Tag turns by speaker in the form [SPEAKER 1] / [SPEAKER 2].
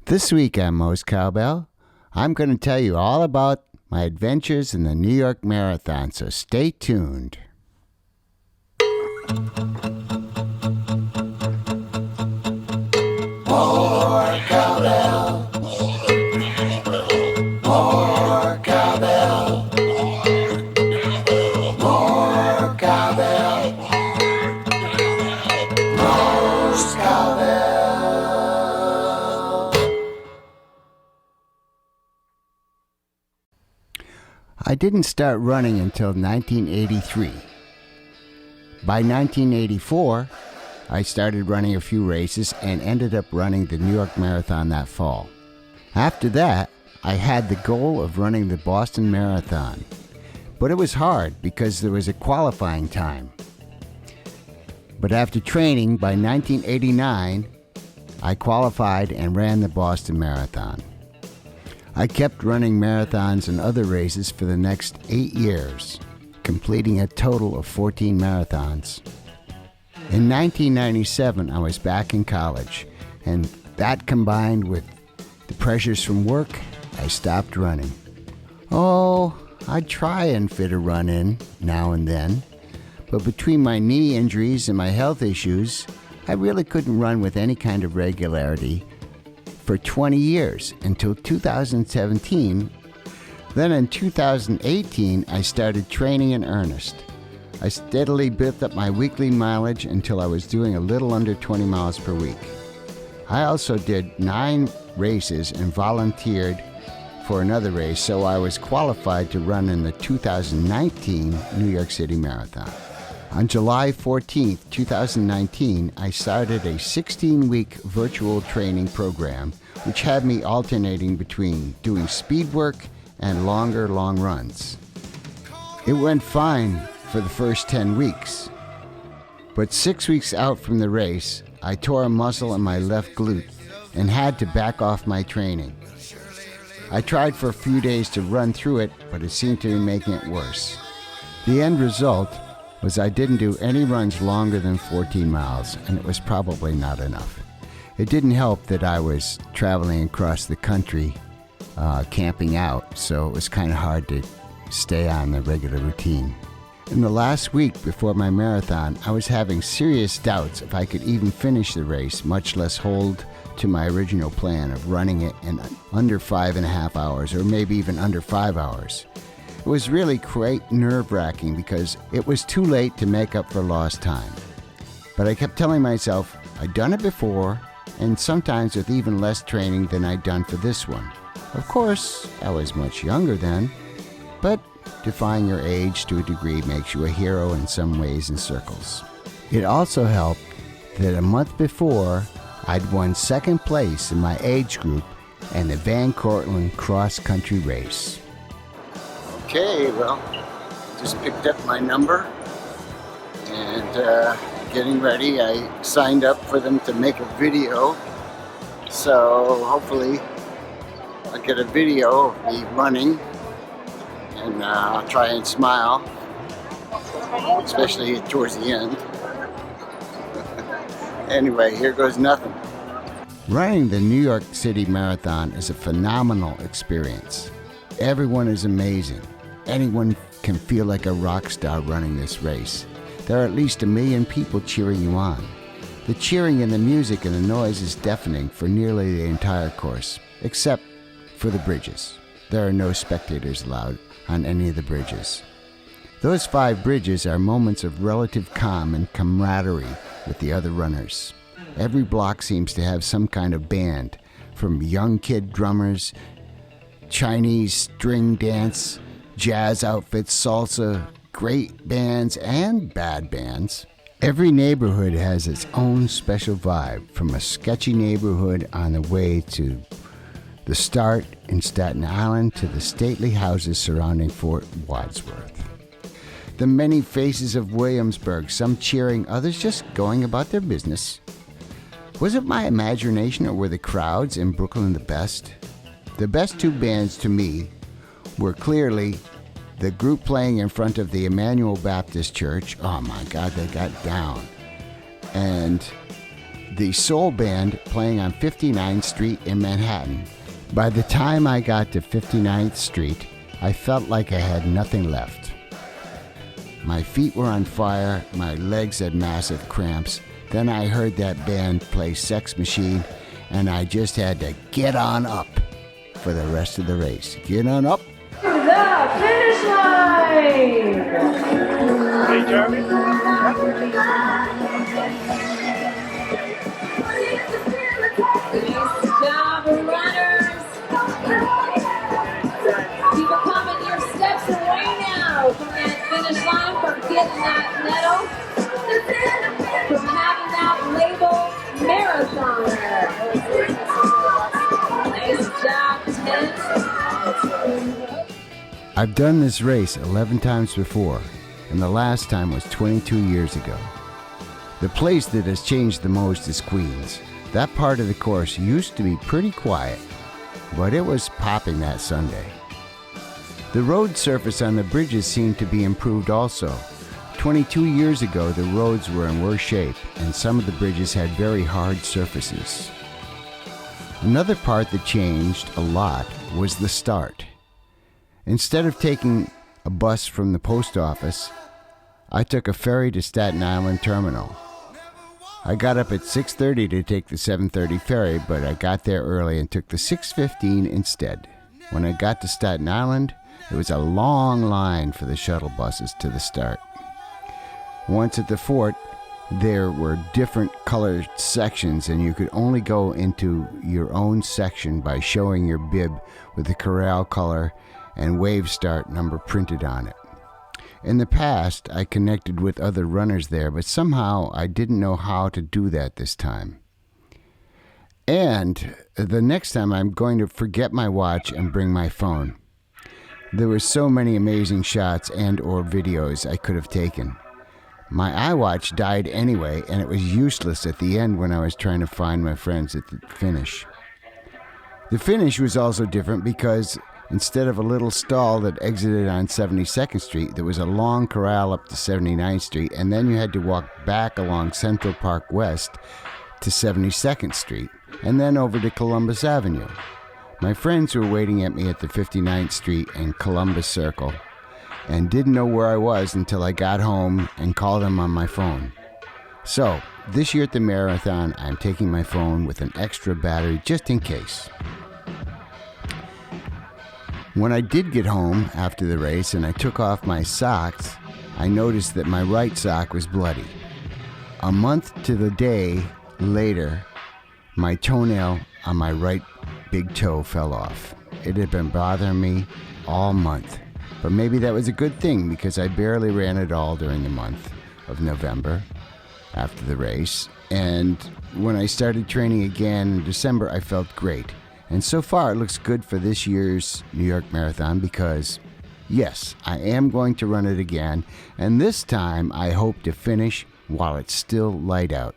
[SPEAKER 1] This week on Mo's Cowbell, I'm going to tell you all about my adventures in the New York Marathon, so stay tuned. More cowbell. More cowbell. More cowbell. Mo's Cowbell. I didn't start running until 1983. By 1984, I started running a few races and ended up running the New York Marathon that fall. After that, I had the goal of running the Boston Marathon, but it was hard because there was a qualifying time. But after training, by 1989, I qualified and ran the Boston Marathon. I kept running marathons and other races for the next 8 years, completing a total of 14 marathons. In 1997, I was back in college, and that combined with the pressures from work, I stopped running. Oh, I'd try and fit a run in now and then, but between my knee injuries and my health issues, I really couldn't run with any kind of regularity for 20 years until 2017. Then in 2018, I started training in earnest. I steadily built up my weekly mileage until I was doing a little under 20 miles per week. I also did 9 races and volunteered for another race, so I was qualified to run in the 2019 New York City Marathon. On July 14, 2019, I started a 16-week virtual training program, which had me alternating between doing speed work and longer long runs. It went fine for the first 10 weeks, but 6 weeks out from the race, I tore a muscle in my left glute and had to back off my training. I tried for a few days to run through it, but it seemed to be making it worse. The end result was I didn't do any runs longer than 14 miles, and it was probably not enough. It didn't help that I was traveling across the country, camping out, so it was kind of hard to stay on the regular routine. In the last week before my marathon, I was having serious doubts if I could even finish the race, much less hold to my original plan of running it in under 5.5 hours, or maybe even under 5 hours. It was really quite nerve-wracking because it was too late to make up for lost time. But I kept telling myself I'd done it before, and sometimes with even less training than I'd done for this one. Of course, I was much younger then, but defying your age to a degree makes you a hero in some ways and circles. It also helped that a month before, I'd won second place in my age group in the Van Cortlandt cross-country race. Okay, well, just picked up my number and getting ready. I signed up for them to make a video, so hopefully I'll get a video of me running, and I'll try and smile, especially towards the end. Anyway, here goes nothing. Running the New York City Marathon is a phenomenal experience. Everyone is amazing. Anyone can feel like a rock star running this race. There are at least 1 million people cheering you on. The cheering and the music and the noise is deafening for nearly the entire course, except for the bridges. There are no spectators allowed on any of the bridges. Those 5 bridges are moments of relative calm and camaraderie with the other runners. Every block seems to have some kind of band, from young kid drummers, Chinese string dance, jazz outfits, salsa, great bands, and bad bands. Every neighborhood has its own special vibe, from a sketchy neighborhood on the way to the start in Staten Island to the stately houses surrounding Fort Wadsworth. The many faces of Williamsburg, some cheering, others just going about their business. Was it my imagination, or were the crowds in Brooklyn the best? The best 2 bands to me were clearly the group playing in front of the Emmanuel Baptist Church. Oh my God, they got down. And the Soul Band playing on 59th Street in Manhattan. By the time I got to 59th Street, I felt like I had nothing left. My feet were on fire, my legs had massive cramps. Then I heard that band play Sex Machine, and I just had to get on up for the rest of the race. Get on up.
[SPEAKER 2] To the finish line!
[SPEAKER 3] Hey, Jeremy.
[SPEAKER 2] Nice job, runners! Keep it coming, your steps away now from that finish line, from getting that medal, from having that label marathoner. Nice job, 10.
[SPEAKER 1] I've done this race 11 times before, and the last time was 22 years ago. The place that has changed the most is Queens. That part of the course used to be pretty quiet, but it was popping that Sunday. The road surface on the bridges seemed to be improved also. 22 years ago, the roads were in worse shape, and some of the bridges had very hard surfaces. Another part that changed a lot was the start. Instead of taking a bus from the post office, I took a ferry to Staten Island Terminal. I got up at 6:30 to take the 7:30 ferry, but I got there early and took the 6:15 instead. When I got to Staten Island, there was a long line for the shuttle buses to the start. Once at the fort, there were different colored sections, and you could only go into your own section by showing your bib with the corral color and wave start number printed on it. In the past, I connected with other runners there, but somehow I didn't know how to do that this time. And the next time I'm going to forget my watch and bring my phone. There were so many amazing shots and or videos I could have taken. My iWatch died anyway, and it was useless at the end when I was trying to find my friends at the finish. The finish was also different because instead of a little stall that exited on 72nd Street, there was a long corral up to 79th Street, and then you had to walk back along Central Park West to 72nd Street, and then over to Columbus Avenue. My friends were waiting at me at the 59th Street and Columbus Circle, and didn't know where I was until I got home and called them on my phone. So, this year at the marathon, I'm taking my phone with an extra battery just in case. When I did get home after the race and I took off my socks, I noticed that my right sock was bloody. A month to the day later, my toenail on my right big toe fell off. It had been bothering me all month, but maybe that was a good thing because I barely ran at all during the month of November after the race. And when I started training again in December, I felt great. And so far, it looks good for this year's New York Marathon because, yes, I am going to run it again, and this time I hope to finish while it's still light out.